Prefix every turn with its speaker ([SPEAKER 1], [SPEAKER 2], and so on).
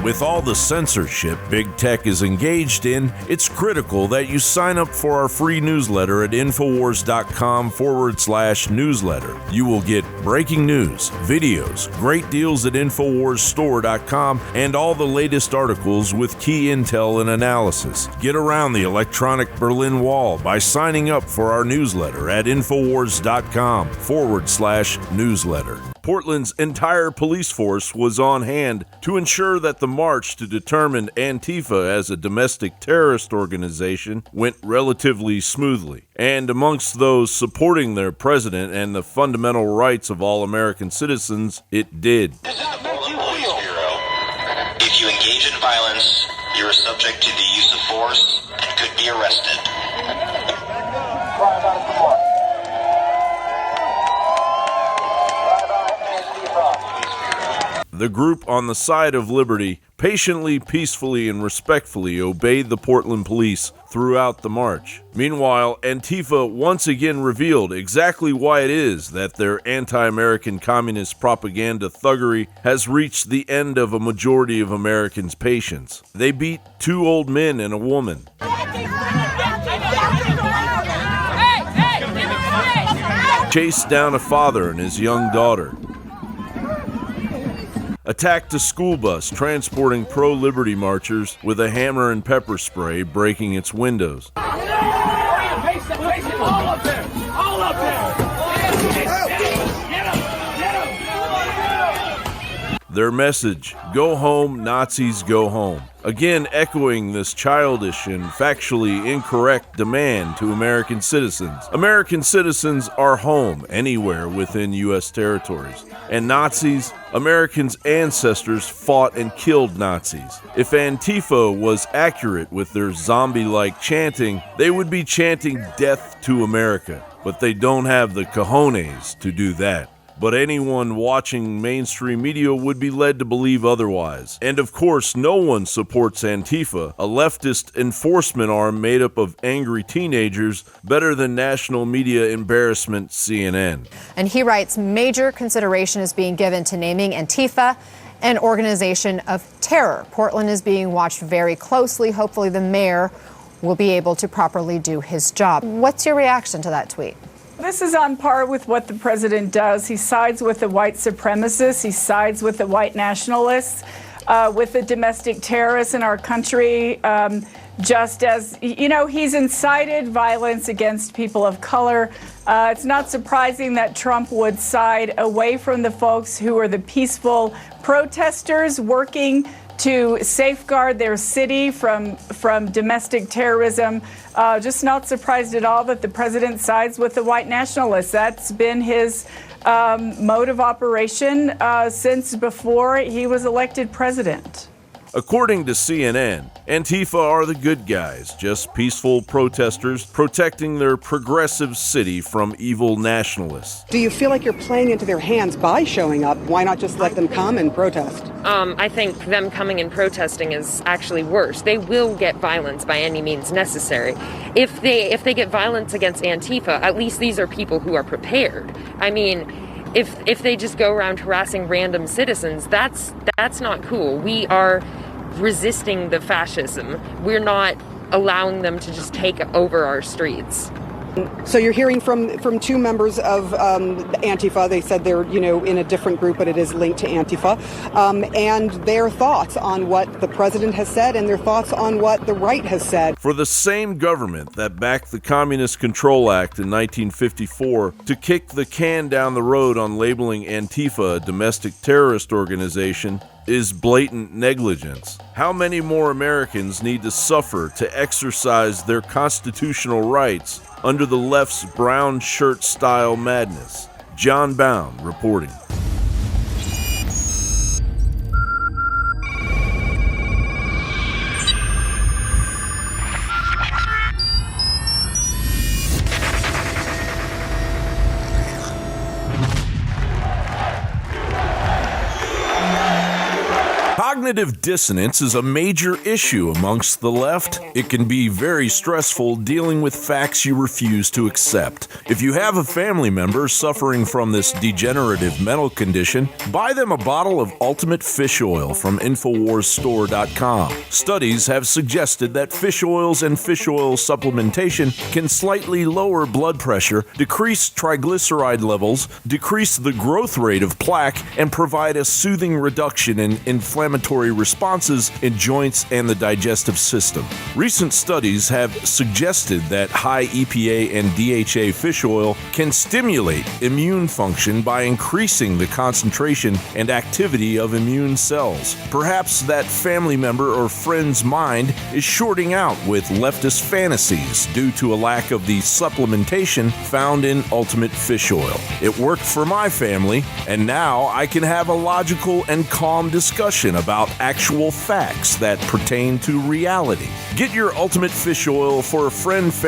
[SPEAKER 1] With all the censorship big tech is engaged in, it's critical that you sign up for our free newsletter at Infowars.com/newsletter. You will get breaking news, videos, great deals at InfoWarsStore.com, and all the latest articles with key intel and analysis. Get around the electronic Berlin Wall by signing up for our newsletter at Infowars.com/newsletter. Portland's entire police force was on hand to ensure that the march to determine Antifa as a domestic terrorist organization went relatively smoothly. And amongst those supporting their president and the fundamental rights of all American citizens, it did.
[SPEAKER 2] This is the Portland Police Bureau. If you engage in violence, you are subject to the use of force and could be arrested.
[SPEAKER 1] The group on the side of liberty patiently, peacefully, and respectfully obeyed the Portland police throughout the march. Meanwhile, Antifa once again revealed exactly why it is that their anti-American communist propaganda thuggery has reached the end of a majority of Americans' patience. They beat 2 old men and a woman, chased down a father and his young daughter, attacked a school bus transporting pro-liberty marchers with a hammer and pepper spray, breaking its windows. Their message, "Go home, Nazis, go home." Again echoing this childish and factually incorrect demand to American citizens. American citizens are home anywhere within U.S. territories. And Nazis, Americans' ancestors fought and killed Nazis. If Antifa was accurate with their zombie-like chanting, they would be chanting death to America. But they don't have the cajones to do that. But anyone watching mainstream media would be led to believe otherwise. And of course, no one supports Antifa, a leftist enforcement arm made up of angry teenagers, better than national media embarrassment CNN.
[SPEAKER 3] And he writes, major consideration is being given to naming Antifa an organization of terror. Portland is being watched very closely. Hopefully the mayor will be able to properly do his job. What's your reaction to that tweet?
[SPEAKER 4] This is on par with what the president does. He sides with the white supremacists. He sides with the white nationalists, with the domestic terrorists in our country. Just as, you know, he's incited violence against people of color. It's not surprising that Trump would side away from the folks who are the peaceful protesters working to safeguard their city from domestic terrorism. Just not surprised at all that the president sides with the white nationalists. That's been his mode of operation since before he was elected president.
[SPEAKER 1] According to CNN, Antifa are the good guys, just peaceful protesters protecting their progressive city from evil nationalists.
[SPEAKER 5] Do you feel like you're playing into their hands by showing up? Why not just let them come and protest?
[SPEAKER 6] I think them coming and protesting is actually worse. They will get violence by any means necessary. If they get violence against Antifa, at least these are people who are prepared. I mean, if they just go around harassing random citizens, that's not cool. We are resisting the fascism. We're not allowing them to just take over our streets.
[SPEAKER 5] So you're hearing from 2 members of Antifa. They said they're, in a different group, but it is linked to Antifa, and their thoughts on what the president has said and their thoughts on what the right has said.
[SPEAKER 1] For the same government that backed the Communist Control Act in 1954 to kick the can down the road on labeling Antifa a domestic terrorist organization is blatant negligence. How many more Americans need to suffer to exercise their constitutional rights under the left's brown shirt style madness? John Bound reporting. Cognitive dissonance is a major issue amongst the left. It can be very stressful dealing with facts you refuse to accept. If you have a family member suffering from this degenerative mental condition, buy them a bottle of Ultimate Fish Oil from InfoWarsStore.com. Studies have suggested that fish oils and fish oil supplementation can slightly lower blood pressure, decrease triglyceride levels, decrease the growth rate of plaque, and provide a soothing reduction in inflammatory responses in joints and the digestive system. Recent studies have suggested that high EPA and DHA fish oil can stimulate immune function by increasing the concentration and activity of immune cells. Perhaps that family member or friend's mind is shorting out with leftist fantasies due to a lack of the supplementation found in Ultimate Fish Oil. It worked for my family, and now I can have a logical and calm discussion about actual facts that pertain to reality. Get your Ultimate Fish Oil for a friend, family,